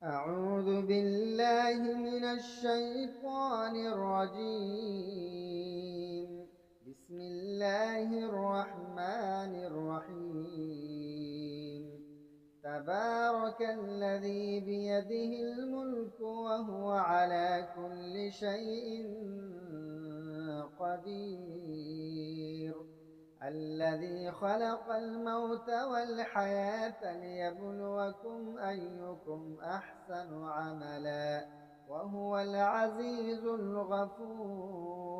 أعوذ بالله من الشيطان الرجيم. بسم الله الرحمن الرحيم. تبارك الذي بيده الملك وهو على كل شيء قدير. الذي خلق الموت والحياة ليبلوكم أيكم أحسن عملا وهو العزيز الغفور.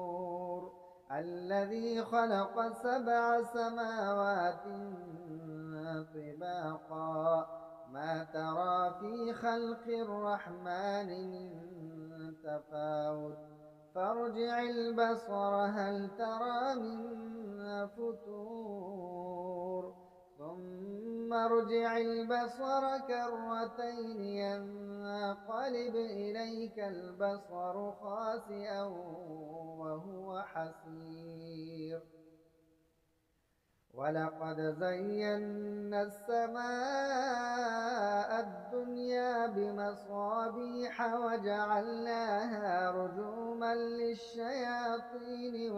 الذي خلق 7 سماوات طباقا ما ترى في خلق الرحمن من تفاوت فارجع البصر هل ترى من فتور ثم ارجع البصر كرتين ينقلب إليك البصر خاسئا وهو حسير. ولقد زينا السماء الدنيا بمصابيح وجعلناها رجوما للشياطين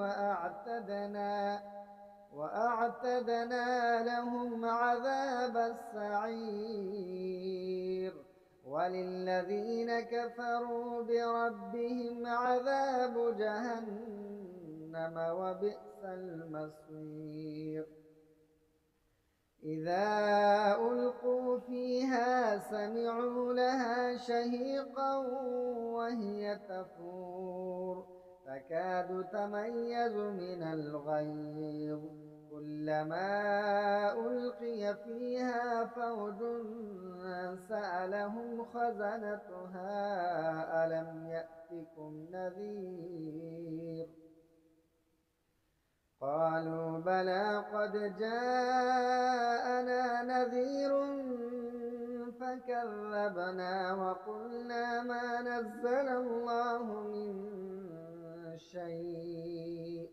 وأعتدنا لهم عذاب السعير. وللذين كفروا بربهم عذاب جهنم وبئس المصير. إذا ألقوا فيها سمعوا لها شهيقا وهي تفور تكاد تميز من الغيظ كلما ألقي فيها فوج سألهم خزنتها ألم يأتكم نذير. قالوا بلى قد جاءنا نذير فكذبنا وقلنا ما نزل الله من شيء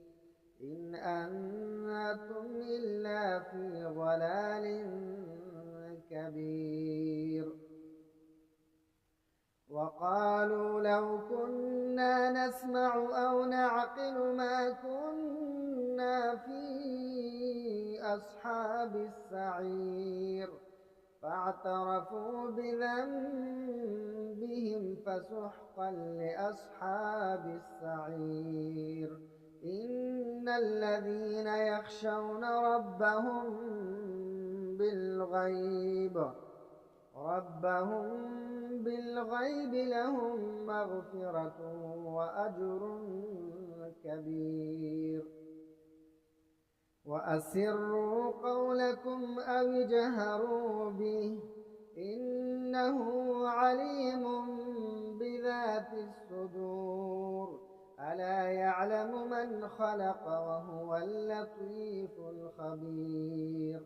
إن أنتم إلا في ضلال كبير. وقالوا لو كنا نسمع أو نعقل ما كنا في أصحاب السعير فاعترفوا بذنبهم فسحقا لأصحاب السعير. إن الذين يخشون ربهم بالغيب لهم مغفرة وأجر كبير. وأسروا قولكم أو اجهروا به إنه عليم بذات الصدور. ألا يعلم من خلق وهو اللطيف الخبير.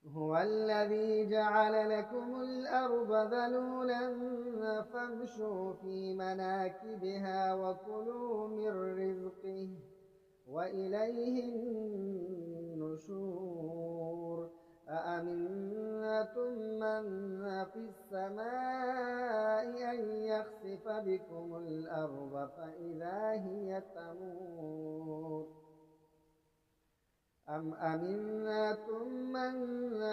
هو الذي جعل لكم الأرض ذلولا فامشوا في مناكبها وكلوا من رزقه وإليه النشور. أأمنتم من في السماء أن يخسف بكم الأرض فإذا هي تمور أم أمنتم من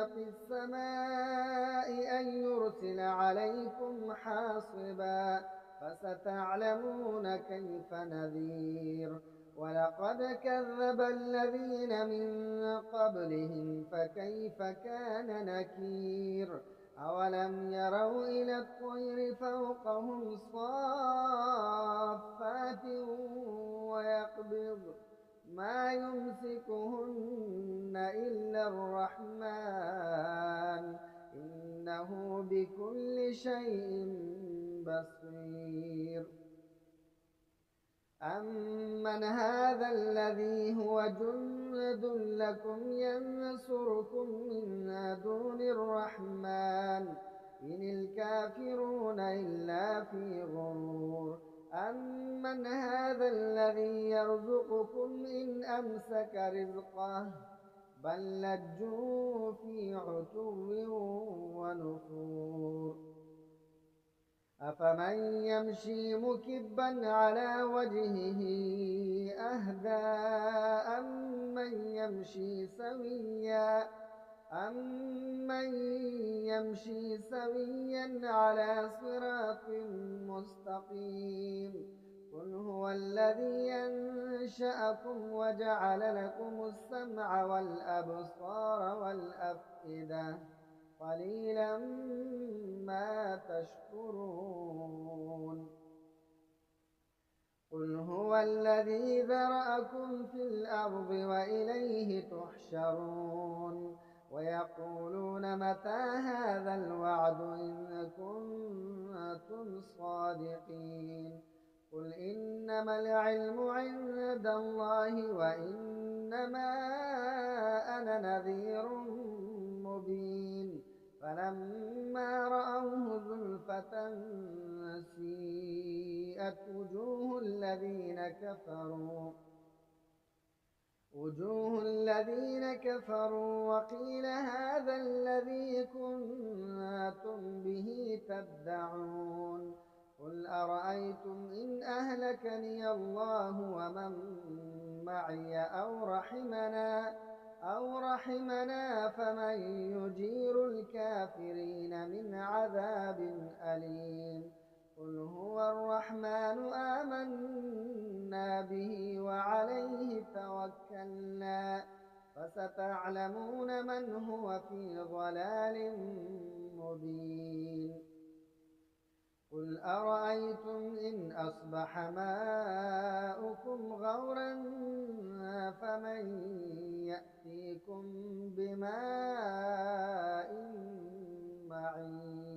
في السماء أن يرسل عليكم حاصبا فستعلمون كيف نذير. ولقد كذب الذين من قبلهم فكيف كان نكير. أولم يروا إلى الطير فوقهم صافات ويقبض ما يمسكهن إلا الرحمن إنه بكل شيء بصير. أمن هذا الذي هو جند لكم ينصركم من دون الرحمن إن الكافرون إلا في غرور. أمن هذا الذي يرزقكم إن أمسك رزقه بل لجوا في عتو ونفور. أفمن يمشي مكبا على وجهه أهدى أمن يمشي سويا على صراط مستقيم. قل هو الذي أنشأكم وجعل لكم السمع والأبصار والأفئدة قليلا ما تشكرون. قل هو الذي ذرأكم في الأرض وإليه تحشرون. ويقولون متى هذا الوعد إن كنتم صادقين. قل إنما العلم عند الله وإنما أنا نذير مبين. فلما رأوه زلفة سيئت وجوه الذين كفروا وقيل هذا الذي كنتم به تدعون. قل أرأيتم إن أهلكني الله ومن معي أو رحمنا فمن يجير الكافرين من عذاب أليم. قل هو الرحمن آمنا به وعليه توكلنا فستعلمون من هو في ضلال مبين. قل أرأيتم إن أصبح ماؤكم غورا فمن يأتيكم بماء معين.